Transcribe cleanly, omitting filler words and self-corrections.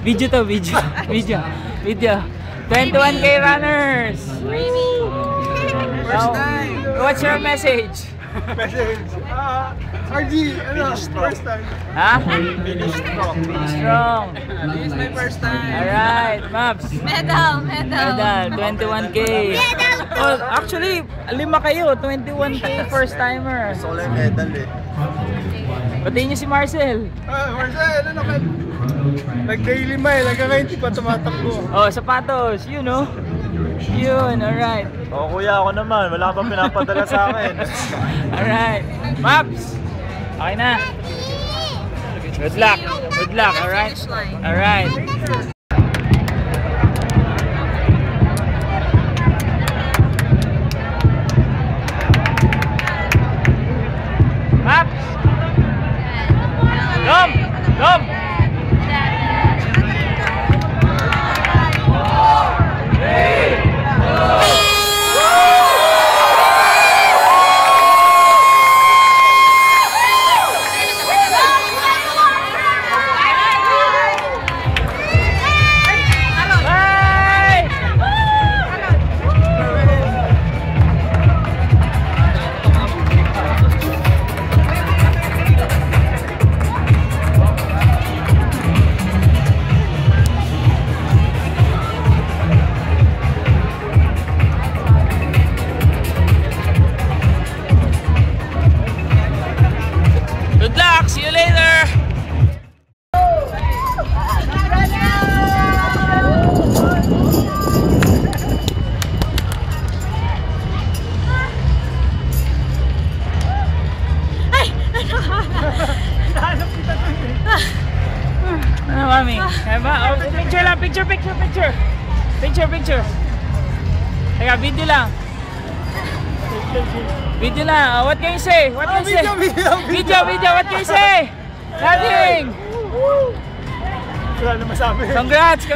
Video to, video. Video. 21K runners! First time! What's your message? RG, first time. Ha? Finish strong. Strong. This is my first time. Alright, Maps. Medal. 21K. Oh, actually, 5 kayo. 21K first timer. Gusto ko lang medal eh. Batiin niyo si Marcel. Marcel, ano ka? Nag-daily mile, hanggang hindi pa tumatakbo. Oh, sapatos. Yun, no? Yun, alright. O kuya, ako naman. Wala pang pinapadala sa akin. Alright. Maps! Okay na. Good luck. Good luck, alright? Alright. Maps! Dom! Dom! Good luck! See you later! Ano, mami? Oh, picture lang! Picture! Teka, video lang. Video na. What can you say? What can you say? Video. What can you say? Nothing. Wala na masabi. Congrats.